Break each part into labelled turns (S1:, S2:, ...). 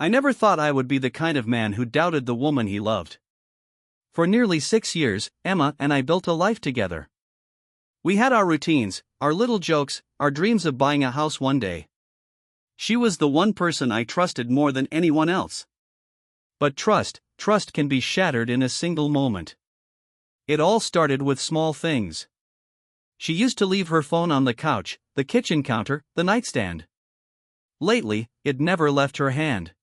S1: I never thought I would be the kind of man who doubted the woman he loved. For nearly 6 years, Emma and I built a life together. We had our routines, our little jokes, our dreams of buying a house one day. She was the one person I trusted more than anyone else. But trust can be shattered in a single moment. It all started with small things. She used to leave her phone on the couch, the kitchen counter, the nightstand. Lately, it never left her hand.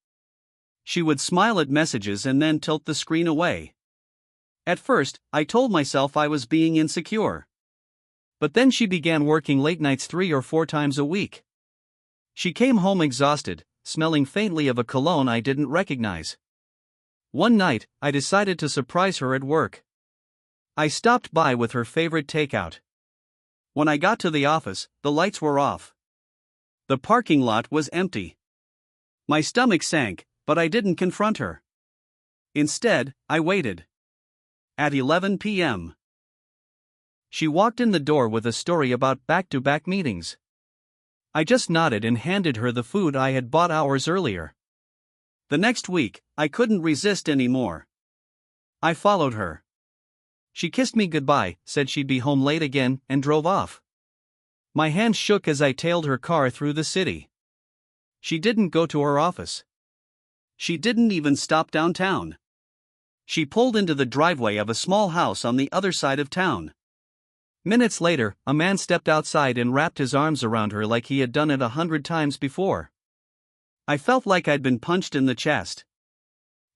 S1: She would smile at messages and then tilt the screen away. At first, I told myself I was being insecure. But then she began working late nights 3 or 4 times a week. She came home exhausted, smelling faintly of a cologne I didn't recognize. One night, I decided to surprise her at work. I stopped by with her favorite takeout. When I got to the office, the lights were off. The parking lot was empty. My stomach sank, but I didn't confront her. Instead, I waited. At 11 p.m. she walked in the door with a story about back-to-back meetings. I just nodded and handed her the food I had bought hours earlier. The next week, I couldn't resist anymore. I followed her. She kissed me goodbye, said she'd be home late again, and drove off. My hand shook as I tailed her car through the city. She didn't go to her office. She didn't even stop downtown. She pulled into the driveway of a small house on the other side of town. Minutes later, a man stepped outside and wrapped his arms around her like he had done it 100 times before. I felt like I'd been punched in the chest.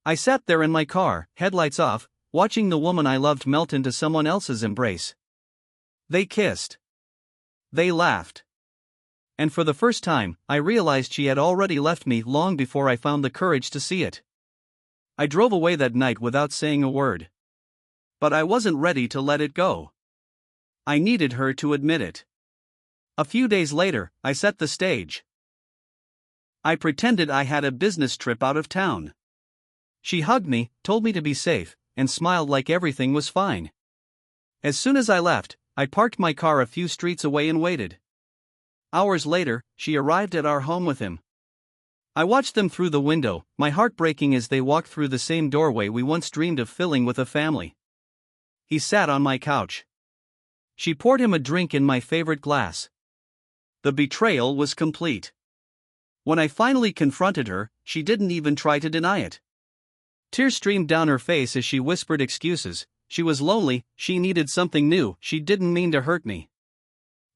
S1: I sat there in my car, headlights off, watching the woman I loved melt into someone else's embrace. They kissed. They laughed. And for the first time, I realized she had already left me long before I found the courage to see it. I drove away that night without saying a word. But I wasn't ready to let it go. I needed her to admit it. A few days later, I set the stage. I pretended I had a business trip out of town. She hugged me, told me to be safe, and smiled like everything was fine. As soon as I left, I parked my car a few streets away and waited. Hours later, she arrived at our home with him. I watched them through the window, my heart breaking as they walked through the same doorway we once dreamed of filling with a family. He sat on my couch. She poured him a drink in my favorite glass. The betrayal was complete. When I finally confronted her, she didn't even try to deny it. Tears streamed down her face as she whispered excuses. She was lonely, she needed something new, she didn't mean to hurt me.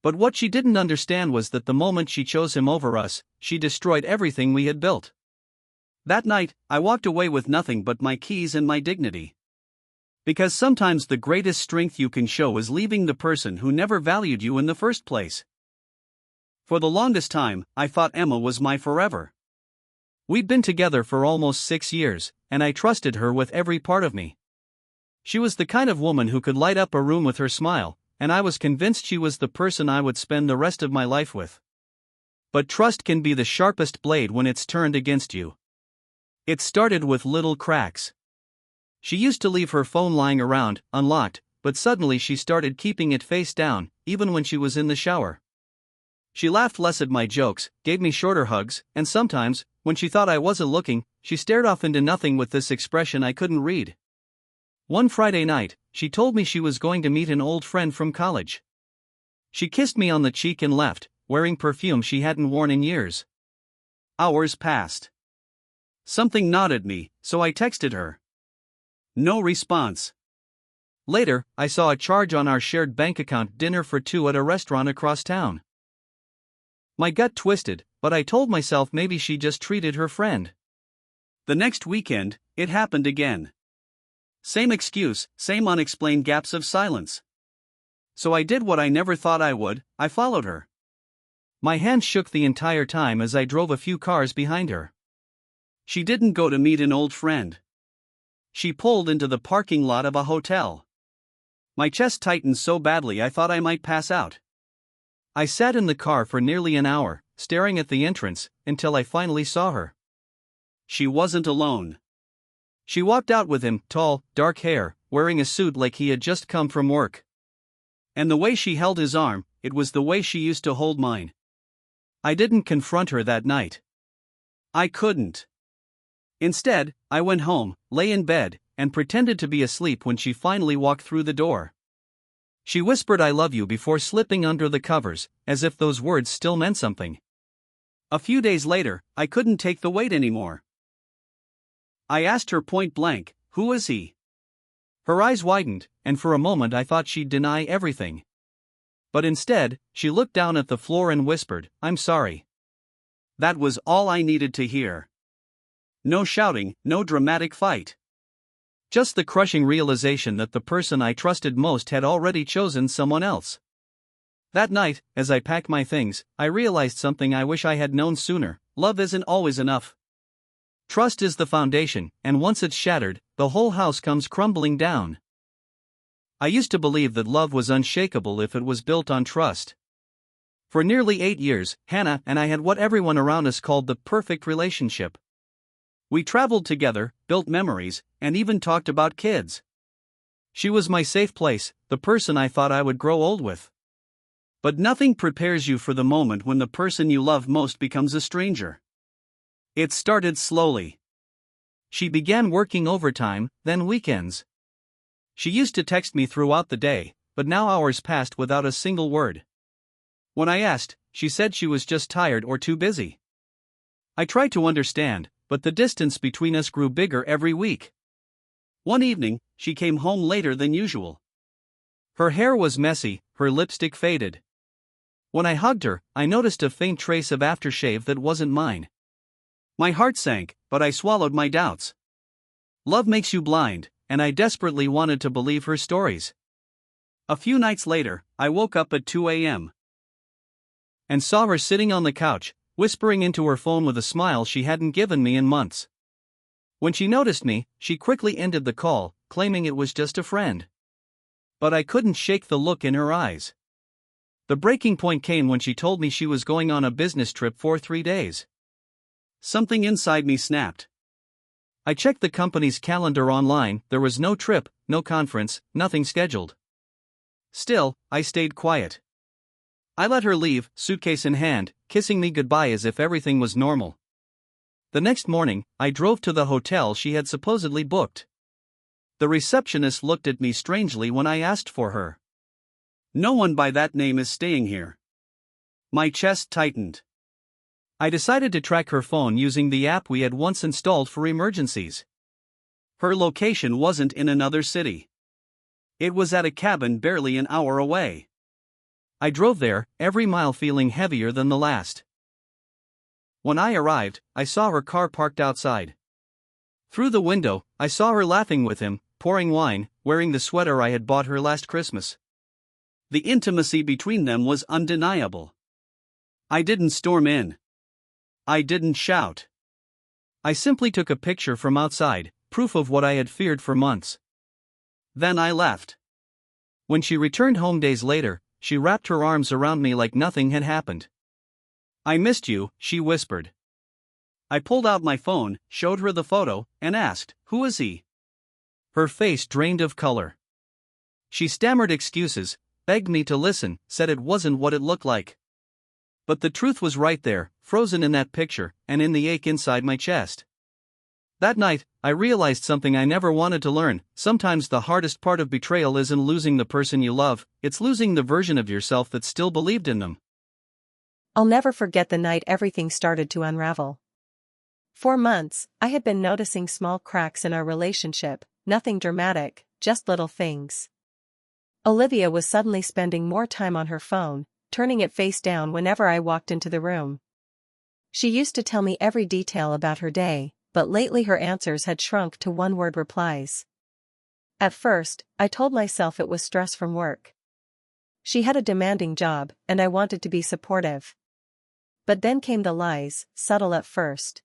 S1: But what she didn't understand was that the moment she chose him over us, she destroyed everything we had built. That night, I walked away with nothing but my keys and my dignity. Because sometimes the greatest strength you can show is leaving the person who never valued you in the first place. For the longest time, I thought Emma was my forever. We'd been together for almost 6 years, and I trusted her with every part of me. She was the kind of woman who could light up a room with her smile, and I was convinced she was the person I would spend the rest of my life with. But trust can be the sharpest blade when it's turned against you. It started with little cracks. She used to leave her phone lying around, unlocked, but suddenly she started keeping it face down, even when she was in the shower. She laughed less at my jokes, gave me shorter hugs, and sometimes, when she thought I wasn't looking, she stared off into nothing with this expression I couldn't read. One Friday night, she told me she was going to meet an old friend from college. She kissed me on the cheek and left, wearing perfume she hadn't worn in years. Hours passed. Something gnawed at me, so I texted her. No response. Later, I saw a charge on our shared bank account: dinner for 2 at a restaurant across town. My gut twisted, but I told myself maybe she just treated her friend. The next weekend, it happened again. Same excuse, same unexplained gaps of silence. So I did what I never thought I would, I followed her. My hand shook the entire time as I drove a few cars behind her. She didn't go to meet an old friend. She pulled into the parking lot of a hotel. My chest tightened so badly I thought I might pass out. I sat in the car for nearly an hour, staring at the entrance, until I finally saw her. She wasn't alone. She walked out with him, tall, dark hair, wearing a suit like he had just come from work. And the way she held his arm, it was the way she used to hold mine. I didn't confront her that night. I couldn't. Instead, I went home, lay in bed, and pretended to be asleep when she finally walked through the door. She whispered "I love you" before slipping under the covers, as if those words still meant something. A few days later, I couldn't take the wait anymore. I asked her point blank, "Who is he?" Her eyes widened, and for a moment I thought she'd deny everything. But instead, she looked down at the floor and whispered, "I'm sorry." That was all I needed to hear. No shouting, no dramatic fight. Just the crushing realization that the person I trusted most had already chosen someone else. That night, as I packed my things, I realized something I wish I had known sooner: love isn't always enough. Trust is the foundation, and once it's shattered, the whole house comes crumbling down. I used to believe that love was unshakable if it was built on trust. For nearly 8 years, Hannah and I had what everyone around us called the perfect relationship. We traveled together, built memories, and even talked about kids. She was my safe place, the person I thought I would grow old with. But nothing prepares you for the moment when the person you love most becomes a stranger. It started slowly. She began working overtime, then weekends. She used to text me throughout the day, but now hours passed without a single word. When I asked, she said she was just tired or too busy. I tried to understand, but the distance between us grew bigger every week. One evening, she came home later than usual. Her hair was messy, her lipstick faded. When I hugged her, I noticed a faint trace of aftershave that wasn't mine. My heart sank, but I swallowed my doubts. Love makes you blind, and I desperately wanted to believe her stories. A few nights later, I woke up at 2 a.m. and saw her sitting on the couch, whispering into her phone with a smile she hadn't given me in months. When she noticed me, she quickly ended the call, claiming it was just a friend. But I couldn't shake the look in her eyes. The breaking point came when she told me she was going on a business trip for 3 days. Something inside me snapped. I checked the company's calendar online. There was no trip, no conference, nothing scheduled. Still, I stayed quiet. I let her leave, suitcase in hand, kissing me goodbye as if everything was normal. The next morning, I drove to the hotel she had supposedly booked. The receptionist looked at me strangely when I asked for her. "No one by that name is staying here." My chest tightened. I decided to track her phone using the app we had once installed for emergencies. Her location wasn't in another city. It was at a cabin barely an hour away. I drove there, every mile feeling heavier than the last. When I arrived, I saw her car parked outside. Through the window, I saw her laughing with him, pouring wine, wearing the sweater I had bought her last Christmas. The intimacy between them was undeniable. I didn't storm in. I didn't shout. I simply took a picture from outside, proof of what I had feared for months. Then I left. When she returned home days later, she wrapped her arms around me like nothing had happened. "I missed you," she whispered. I pulled out my phone, showed her the photo, and asked, "Who is he?" Her face drained of color. She stammered excuses, begged me to listen, said it wasn't what it looked like. But the truth was right there, frozen in that picture, and in the ache inside my chest. That night, I realized something I never wanted to learn: sometimes the hardest part of betrayal isn't losing the person you love, it's losing the version of yourself that still believed in them.
S2: I'll never forget the night everything started to unravel. For months, I had been noticing small cracks in our relationship, nothing dramatic, just little things. Olivia was suddenly spending more time on her phone, turning it face down whenever I walked into the room. She used to tell me every detail about her day, but lately her answers had shrunk to one-word replies. At first, I told myself it was stress from work. She had a demanding job, and I wanted to be supportive. But then came the lies, subtle at first.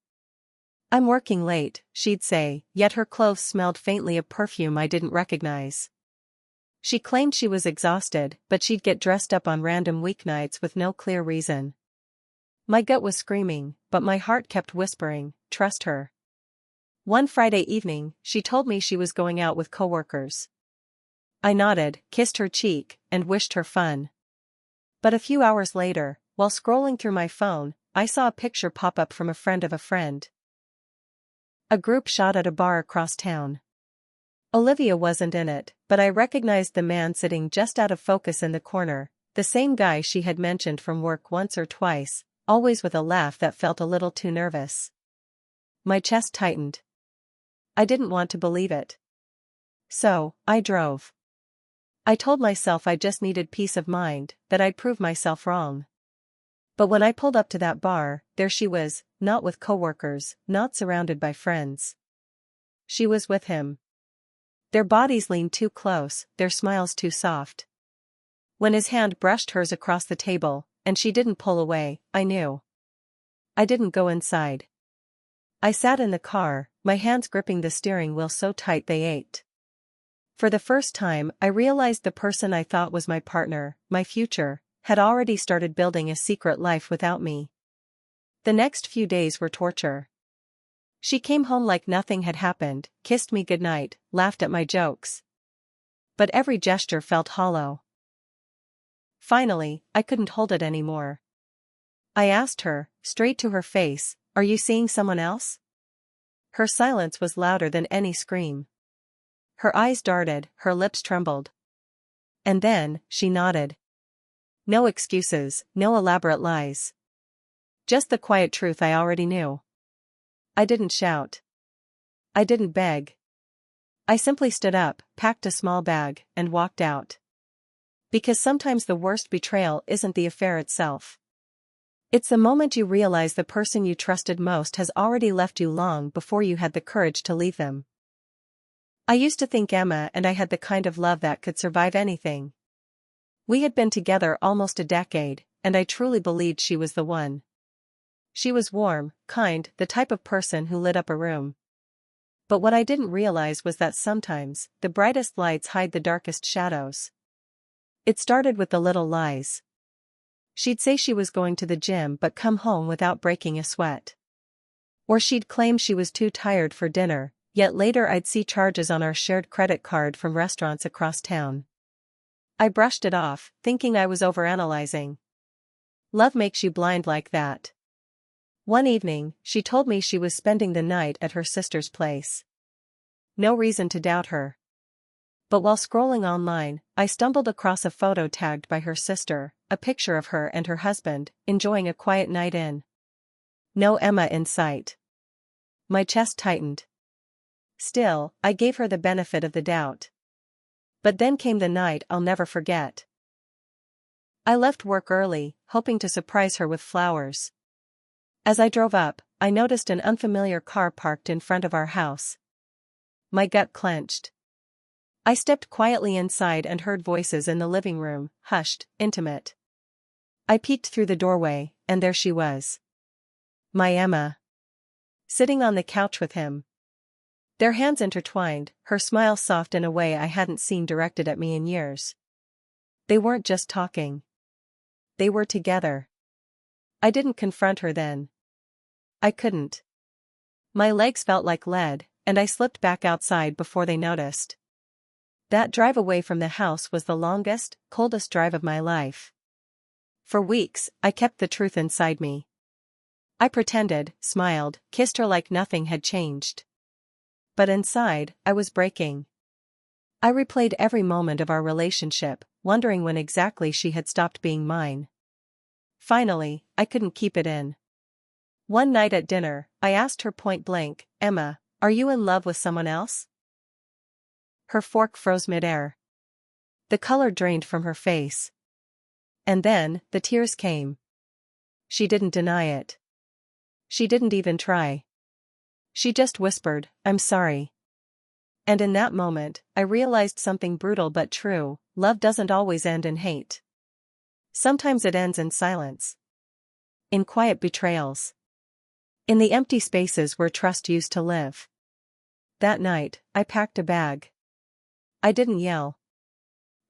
S2: "I'm working late," she'd say, yet her clothes smelled faintly of perfume I didn't recognize. She claimed she was exhausted, but she'd get dressed up on random weeknights with no clear reason. My gut was screaming, but my heart kept whispering, "Trust her." One Friday evening, she told me she was going out with coworkers. I nodded, kissed her cheek, and wished her fun. But a few hours later, while scrolling through my phone, I saw a picture pop up from a friend of a friend. A group shot at a bar across town. Olivia wasn't in it, but I recognized the man sitting just out of focus in the corner, the same guy she had mentioned from work once or twice, always with a laugh that felt a little too nervous. My chest tightened. I didn't want to believe it. So, I drove. I told myself I just needed peace of mind, that I'd prove myself wrong. But when I pulled up to that bar, there she was, not with coworkers, not surrounded by friends. She was with him. Their bodies leaned too close, their smiles too soft. When his hand brushed hers across the table, and she didn't pull away, I knew. I didn't go inside. I sat in the car, my hands gripping the steering wheel so tight they ached. For the first time, I realized the person I thought was my partner, my future, had already started building a secret life without me. The next few days were torture. She came home like nothing had happened, kissed me goodnight, laughed at my jokes. But every gesture felt hollow. Finally, I couldn't hold it anymore. I asked her, straight to her face, "Are you seeing someone else?" Her silence was louder than any scream. Her eyes darted, her lips trembled. And then, she nodded. No excuses, no elaborate lies. Just the quiet truth I already knew. I didn't shout. I didn't beg. I simply stood up, packed a small bag, and walked out. Because sometimes the worst betrayal isn't the affair itself. It's the moment you realize the person you trusted most has already left you long before you had the courage to leave them. I used to think Emma and I had the kind of love that could survive anything. We had been together almost a decade, and I truly believed she was the one. She was warm, kind, the type of person who lit up a room. But what I didn't realize was that sometimes, the brightest lights hide the darkest shadows. It started with the little lies. She'd say she was going to the gym but come home without breaking a sweat. Or she'd claim she was too tired for dinner, yet later I'd see charges on our shared credit card from restaurants across town. I brushed it off, thinking I was overanalyzing. Love makes you blind like that. One evening, she told me she was spending the night at her sister's place. No reason to doubt her. But while scrolling online, I stumbled across a photo tagged by her sister, a picture of her and her husband, enjoying a quiet night in. No Emma in sight. My chest tightened. Still, I gave her the benefit of the doubt. But then came the night I'll never forget. I left work early, hoping to surprise her with flowers. As I drove up, I noticed an unfamiliar car parked in front of our house. My gut clenched. I stepped quietly inside and heard voices in the living room, hushed, intimate. I peeked through the doorway, and there she was. My Emma. Sitting on the couch with him. Their hands intertwined, her smile soft in a way I hadn't seen directed at me in years. They weren't just talking. They were together. I didn't confront her then. I couldn't. My legs felt like lead, and I slipped back outside before they noticed. That drive away from the house was the longest, coldest drive of my life. For weeks, I kept the truth inside me. I pretended, smiled, kissed her like nothing had changed. But inside, I was breaking. I replayed every moment of our relationship, wondering when exactly she had stopped being mine. Finally, I couldn't keep it in. One night at dinner, I asked her point blank, "Emma, are you in love with someone else?" Her fork froze midair. The color drained from her face. And then, the tears came. She didn't deny it. She didn't even try. She just whispered, "I'm sorry." And in that moment, I realized something brutal but true: love doesn't always end in hate. Sometimes it ends in silence. In quiet betrayals. In the empty spaces where trust used to live. That night, I packed a bag. I didn't yell.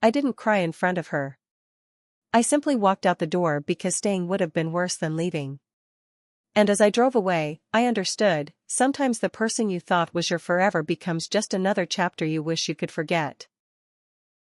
S2: I didn't cry in front of her. I simply walked out the door because staying would have been worse than leaving. And as I drove away, I understood, sometimes the person you thought was your forever becomes just another chapter you wish you could forget.